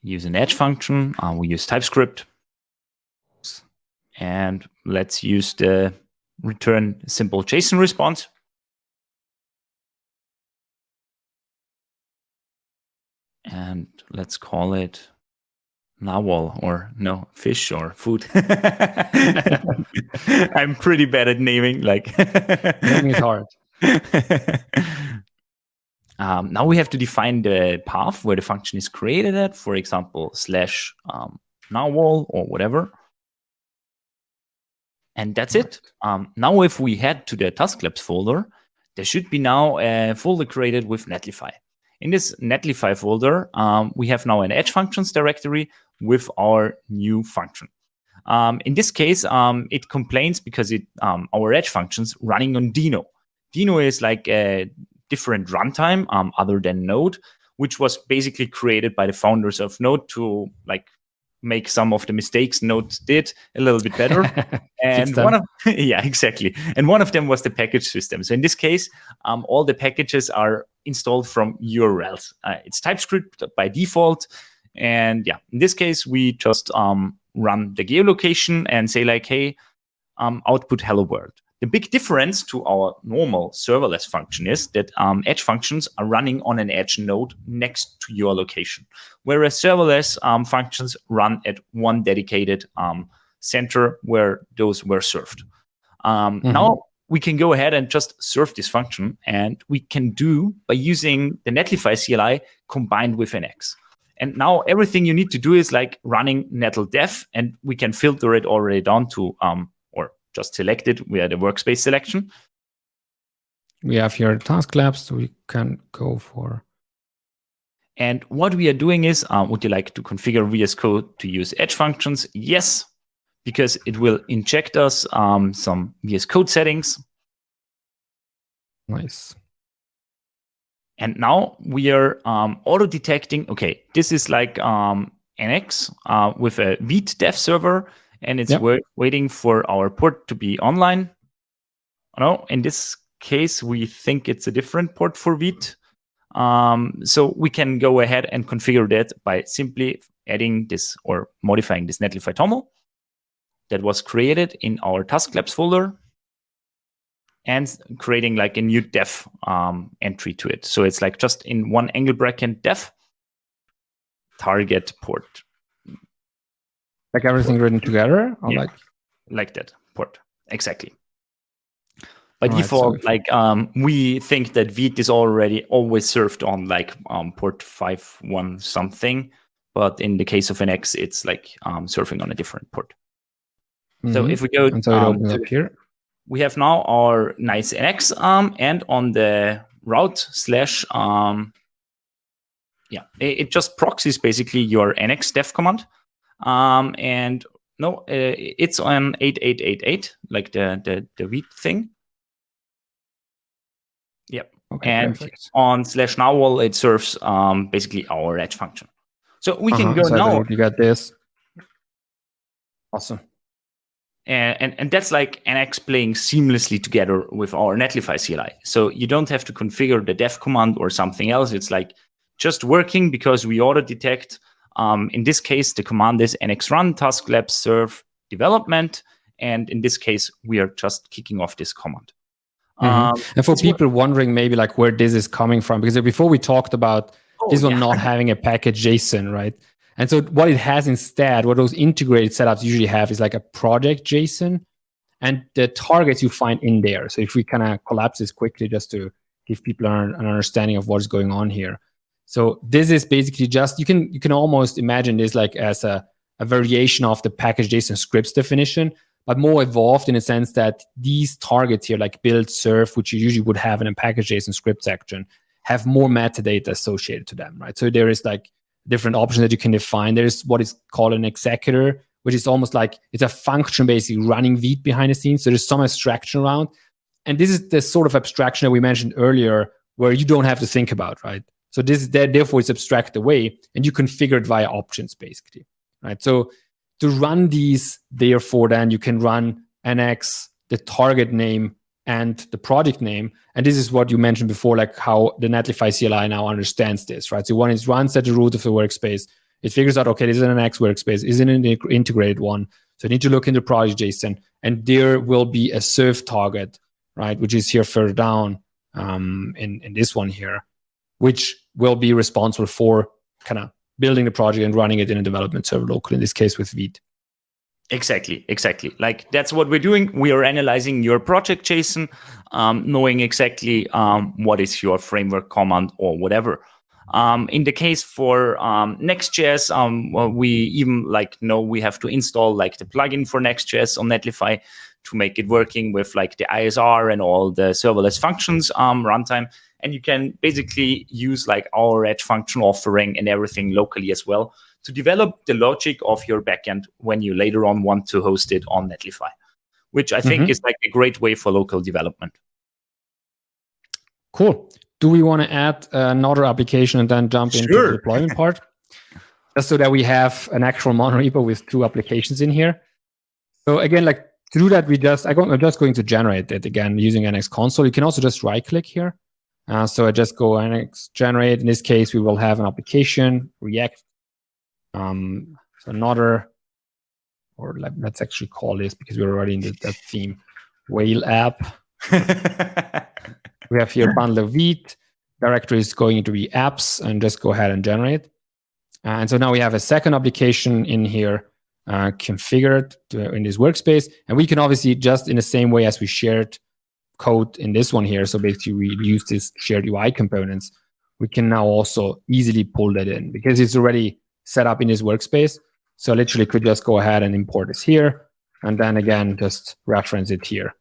Use an edge function. We use TypeScript. And let's use the return simple JSON response. And let's call it narwhal or no, fish or food. I'm pretty bad at naming. Naming is hard. Now we have to define the path where the function is created at, for example, / narwhal or whatever. And that's it. Now if we head to the Task Labs folder, there should be now a folder created with Netlify. In this Netlify folder, we have now an edge functions directory with our new function. In this case, it complains because our edge functions running on Dino. Dino is like a different runtime other than Node, which was basically created by the founders of Node to make some of the mistakes Node did a little bit better. And yeah, exactly. And one of them was the package system. So in this case, all the packages are installed from URLs. It's TypeScript by default. And yeah, in this case, we just run the geolocation and say hey, output hello world. The big difference to our normal serverless function is that edge functions are running on an edge node next to your location, whereas serverless functions run at one dedicated center where those were served. Now we can go ahead and just serve this function, and we can do by using the Netlify CLI combined with Nx. And now everything you need to do is running netl-dev, and we can filter it already down to just select it via the Workspace selection. We have here Task Labs, so we can go for. And what we are doing is, would you like to configure VS Code to use edge functions? Yes, because it will inject us some VS Code settings. Nice. And now we are auto-detecting, okay, this is Nx with a Vite dev server, and it's waiting for our port to be online. No, in this case, we think it's a different port for Vite. So we can go ahead and configure that by simply adding this or modifying this Netlify toml that was created in our Task Labs folder and creating a new dev entry to it. So it's just in one angle bracket dev target port. Everything written together? Or like that port. Exactly. By default, we think that Vite is already always served on port 5.1 something, but in the case of Nx, it's surfing on a different port. So if we go, and so it opens up here. We have now our nice Nx, and on the route / it just proxies basically your Nx dev command. And no, it's on 8888, like the Vite thing. Yep. Okay, and perfect. on /narwhal, it serves basically our edge function. So we can go so now. You got this. Awesome. And that's Nx playing seamlessly together with our Netlify CLI. So you don't have to configure the dev command or something else. It's just working because we auto detect. In this case, the command is nx run task lab serve development. And in this case, we are just kicking off this command. And for people wondering maybe where this is coming from, because before we talked about this one not having a package JSON, right? And so what it has instead, what those integrated setups usually have is a project JSON and the targets you find in there. So if we kind of collapse this quickly just to give people an understanding of what's going on here. So this is basically just, you can almost imagine this as a variation of the package JSON scripts definition, but more evolved in a sense that these targets here, build, serve, which you usually would have in a package JSON script section, have more metadata associated to them, right? So there is different options that you can define. There's what is called an executor, which is almost it's a function basically running Vite behind the scenes. So there's some abstraction around. And this is the sort of abstraction that we mentioned earlier, where you don't have to think about, right? So this is that, therefore it's abstracted away, and you configure it via options, basically, right? So to run these, therefore, then you can run Nx, the target name, and the project name. And this is what you mentioned before, like how the Netlify CLI now understands this, right? So one is runs at the root of the workspace. It figures out, okay, this is an Nx workspace, is it an integrated one? So I need to look into project JSON, and there will be a serve target, right, which is here further down in this one here, which will be responsible for kind of building the project and running it in a development server locally, in this case with Vite. Exactly. Like that's what we're doing. We are analyzing your project JSON, knowing exactly what is your framework command or whatever. In the case for Next.js, well, we even know we have to install the plugin for Next.js on Netlify to make it working with the ISR and all the serverless functions runtime. And you can basically use our Edge function offering and everything locally as well to develop the logic of your backend when you later on want to host it on Netlify, which I think is a great way for local development. Cool. Do we want to add another application and then jump into the deployment part? Just so that we have an actual monorepo with 2 applications in here. So again, to do that, I'm just going to generate it again using Nx console. You can also just right click here. So I just go Nx generate. In this case, we will have an application, React. So another, or let's actually call this, because we're already in that theme, whale app. We have here bundle of Vite. Directory is going to be apps, and just go ahead and generate. And so now we have a second application in here configured in this workspace. And we can obviously, just in the same way as we shared code in this one here, so basically we use this shared UI components, we can now also easily pull that in because it's already set up in this workspace. So literally could just go ahead and import this here, and then again, just reference it here.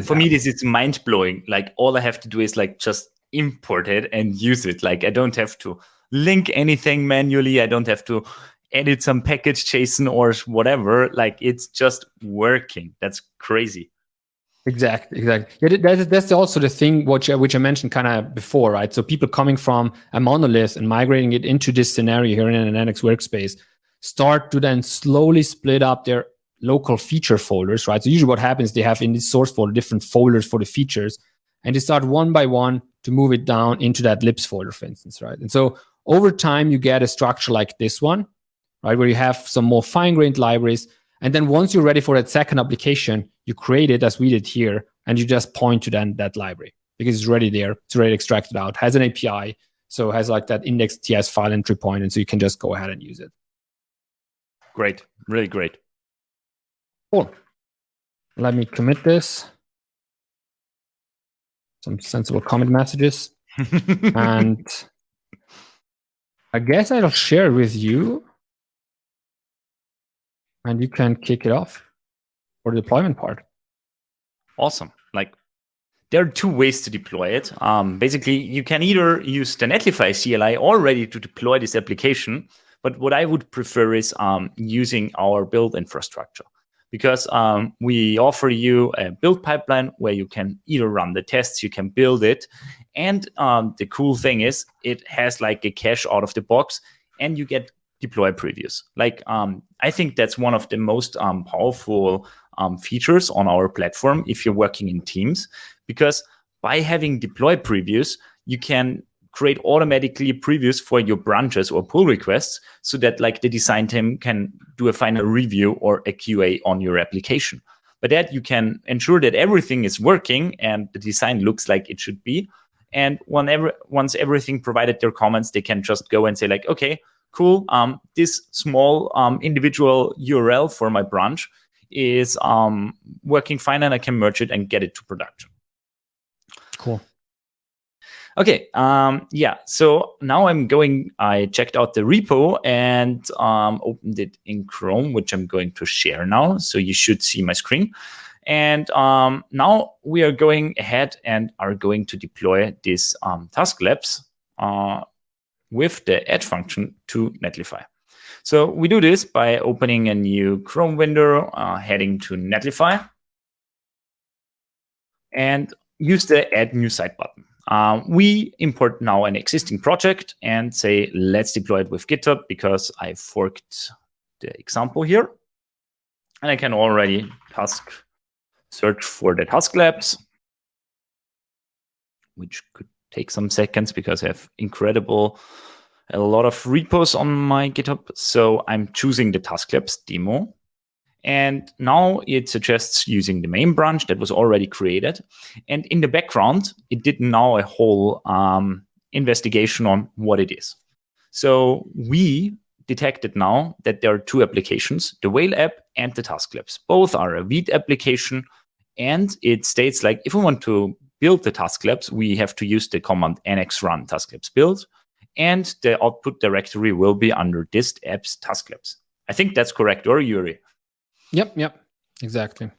For me, this is mind-blowing. All I have to do is just import it and use it. I don't have to link anything manually. I don't have to edit some package JSON or whatever. It's just working. That's crazy. Exactly. Yeah, that's also the thing which I mentioned kind of before, right? So people coming from a monolith and migrating it into this scenario here in an Nx workspace start to then slowly split up their local feature folders, right? So usually what happens, they have in this source folder different folders for the features, and they start one by one to move it down into that libs folder, for instance, right? And so over time, you get a structure like this one, right? Where you have some more fine-grained libraries. And then once you're ready for that second application, you create it as we did here, and you just point to then that library because it's already there. It's already extracted out, has an API, so it has that index.ts file entry point, and so you can just go ahead and use it. Great, really great. Cool. Let me commit this. Some sensible commit messages. And I guess I'll share it with you. And you can kick it off for the deployment part. Awesome. There are 2 ways to deploy it. Basically, you can either use the Netlify CLI already to deploy this application, but what I would prefer is using our build infrastructure. Because we offer you a build pipeline where you can either run the tests, you can build it. And the cool thing is it has a cache out of the box, and you get deploy previews. I think that's one of the most powerful features on our platform if you're working in teams, because by having deploy previews, you can create automatically previews for your branches or pull requests so that the design team can do a final review or a QA on your application. By that, you can ensure that everything is working and the design looks like it should be. And once everything provided their comments, they can just go and say okay, cool, this small individual URL for my branch is working fine, and I can merge it and get it to production. Cool. Okay, so now I checked out the repo and opened it in Chrome, which I'm going to share now. So you should see my screen. And now we are going ahead and are going to deploy this task labs with the add function to Netlify. So we do this by opening a new Chrome window, heading to Netlify, and use the add new site button. We import now an existing project and say, let's deploy it with GitHub because I forked the example here. And I can already task search for the task labs, which could take some seconds because I have a lot of repos on my GitHub. So I'm choosing the task labs demo. And now it suggests using the main branch that was already created. And in the background, it did now a whole investigation on what it is. So we detected now that there are two applications, the Whale app and the Task Labs. Both are a Vite application. And it states like, if we want to build the Task Labs, we have to use the command nx run Task Labs build. And the output directory will be under this app's Task Labs. I think that's correct, or Yuri? Yep, exactly.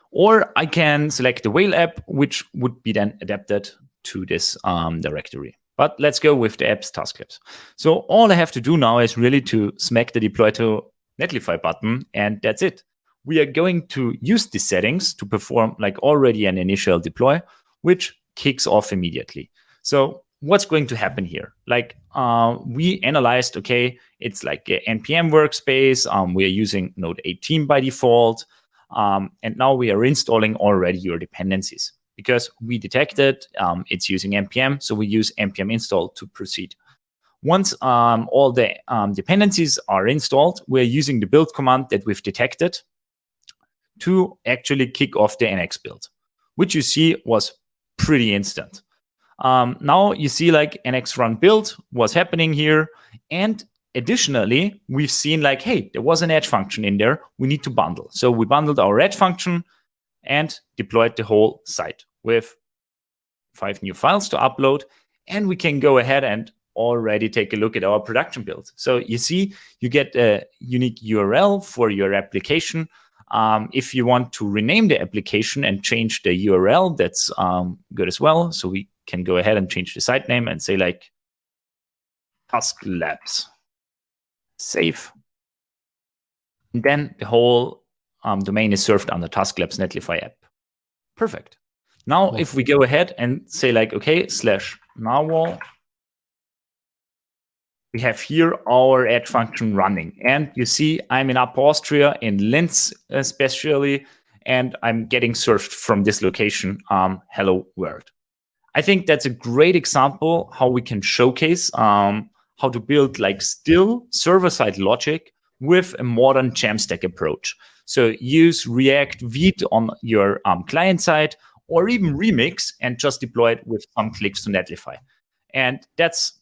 Or I can select the Whale app, which would be then adapted to this directory. But let's go with the app's task labs. So all I have to do now is really to smack the deploy to Netlify button, and that's it. We are going to use these settings to perform like already an initial deploy, which kicks off immediately. So what's going to happen here? Like we analyzed, okay, it's like a NPM workspace. We are using Node 18 by default. And now we are installing already your dependencies because we detected it's using NPM. So we use NPM install to proceed. Once all the dependencies are installed, we're using the build command that we've detected to actually kick off the Nx build, which you see was pretty instant. Now you see like Nx run build was happening here. And additionally, we've seen like, hey, there was an edge function in there. We need to bundle. So we bundled our edge function and deployed the whole site with 5 new files to upload. And we can go ahead and already take a look at our production build. So you see, you get a unique URL for your application. If you want to rename the application and change the URL, that's good as well. So we can go ahead and change the site name and say like Task Labs. Save. And then the whole domain is served under Task Labs Netlify app. Perfect. Now, if we go ahead and say like, okay, /narwhal, we have here our add function running. And you see, I'm in Upper Austria, in Linz especially, and I'm getting served from this location, hello world. I think that's a great example how we can showcase how to build like still server-side logic with a modern Jamstack approach. So use React Vite on your client side or even Remix and just deploy it with some clicks to Netlify. And that's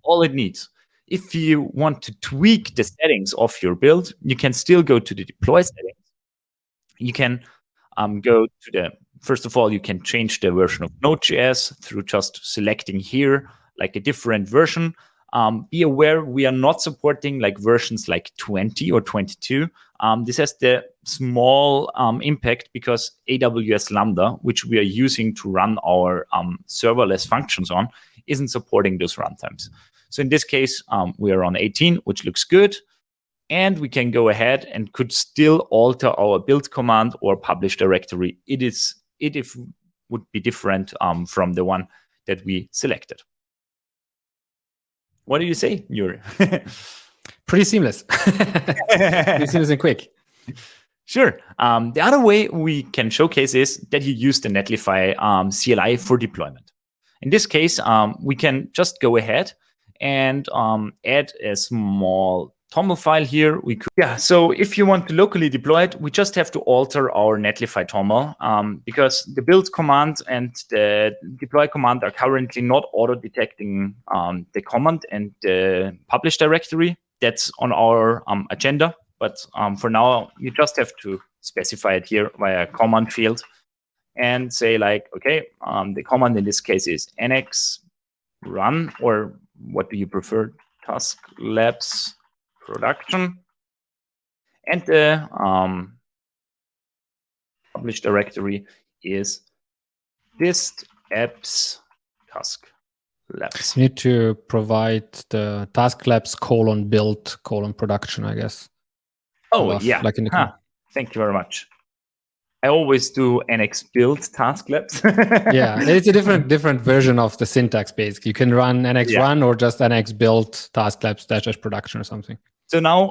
all it needs. If you want to tweak the settings of your build, you can still go to the deploy settings. You can go to the, first of all, you can change the version of Node.js through just selecting here like a different version. Be aware we are not supporting like versions like 20 or 22. This has the small impact because AWS Lambda, which we are using to run our serverless functions on, isn't supporting those runtimes. So in this case, we are on 18, which looks good. And we can go ahead and could still alter our build command or publish directory. It would be different from the one that we selected. What do you say, Yuri? Pretty seamless. Pretty seamless and quick. Sure. The other way we can showcase is that you use the Netlify CLI for deployment. In this case, we can just go ahead and add a small TOML file here. So if you want to locally deploy it, we just have to alter our Netlify TOML because the build command and the deploy command are currently not auto-detecting the command and the publish directory. That's on our agenda. But for now, you just have to specify it here via command field and say like, okay, the command in this case is nx run, or what do you prefer? Task Labs production. And the published directory is dist apps task labs. You need to provide the task labs :build : production, I guess. Oh, yeah. Like in the Thank you very much. I always do Nx build task labs. Yeah, it's a different version of the syntax. Basically, you can run Nx run or just Nx build task labs dash production or something. So now,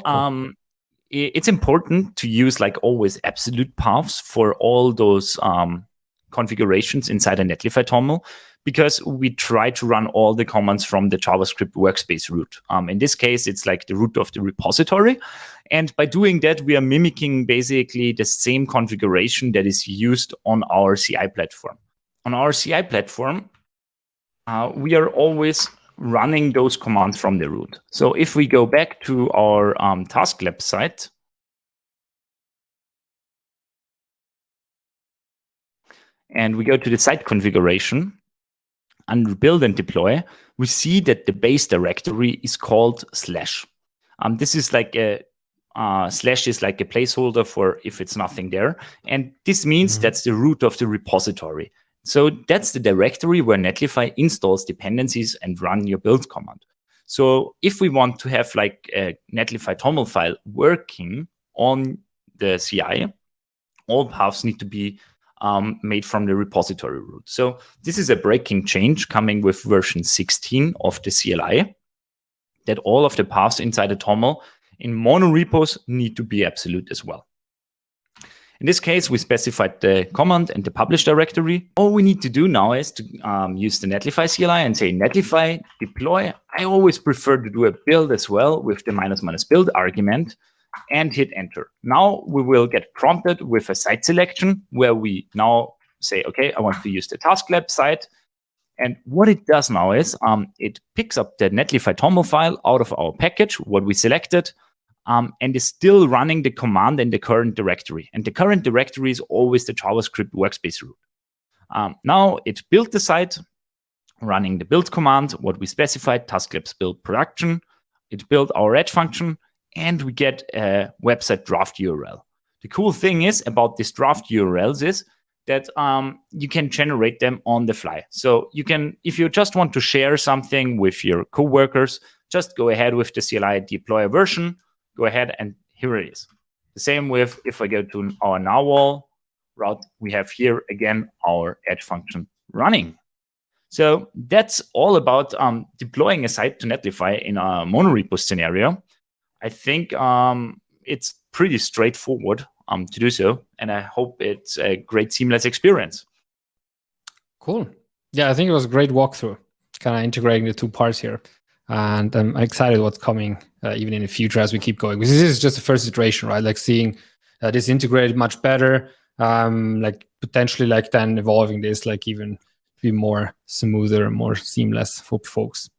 it's important to use like always absolute paths for all those configurations inside a Netlify toml, because we try to run all the commands from the JavaScript workspace root. In this case, it's like the root of the repository. And by doing that, we are mimicking basically the same configuration that is used on our CI platform. On our CI platform, we are always running those commands from the root. So if we go back to our task lab site, and we go to the site configuration, under build and deploy, we see that the base directory is called slash. This is like a slash is like a placeholder for if it's nothing there. And this means that's the root of the repository. So that's the directory where Netlify installs dependencies and run your build command. So if we want to have like a Netlify toml file working on the CI, all paths need to be made from the repository root. So this is a breaking change coming with version 16 of the CLI, that all of the paths inside the toml in monorepos need to be absolute as well. In this case, we specified the command and the publish directory. All we need to do now is to use the Netlify CLI and say Netlify deploy. I always prefer to do a build as well with the -- build argument, and hit enter. Now we will get prompted with a site selection where we now say, okay, I want to use the task lab site. And what it does now is it picks up the Netlify toml file out of our package, what we selected, and is still running the command in the current directory. And the current directory is always the JavaScript workspace root. Now it built the site, running the build command, what we specified, task labs build production. It built our add function, and we get a website draft URL. The cool thing is about these draft URLs is that you can generate them on the fly. So you can, if you just want to share something with your coworkers, just go ahead with the CLI deploy a version, go ahead, and here it is. The same with, if I go to our narwhal route, we have here again our add function running. So that's all about deploying a site to Netlify in a monorepo scenario. I think it's pretty straightforward to do so, and I hope it's a great seamless experience. Cool. Yeah, I think it was a great walkthrough, kind of integrating the two parts here. And I'm excited what's coming even in the future as we keep going. Because this is just the first iteration, right? Like seeing this integrated much better, like potentially like then evolving this, like even be more smoother and more seamless for folks.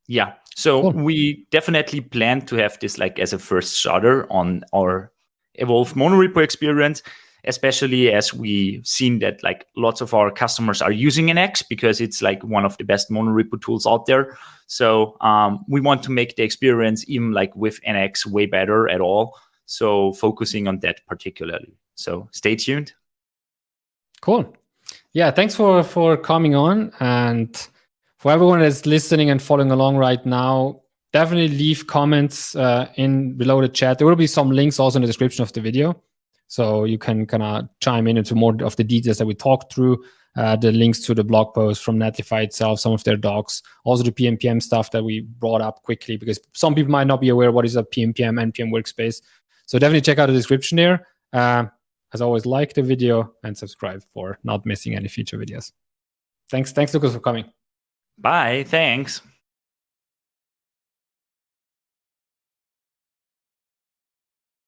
Yeah. So cool. We definitely plan to have this like as a first starter on our evolved monorepo experience, especially as we've seen that like lots of our customers are using Nx because it's like one of the best monorepo tools out there. So we want to make the experience even like with Nx way better at all. So focusing on that particularly. So stay tuned. Cool. Yeah, thanks for coming on. And for everyone that's listening and following along right now, definitely leave comments in below the chat. There will be some links also in the description of the video. So you can kind of chime in into more of the details that we talked through, the links to the blog post from Netlify itself, some of their docs, also the PNPM stuff that we brought up quickly, because some people might not be aware what is a PNPM, NPM workspace. So definitely check out the description there. As always, like the video and subscribe for not missing any future videos. Thanks, Lukas, for coming. Bye, thanks.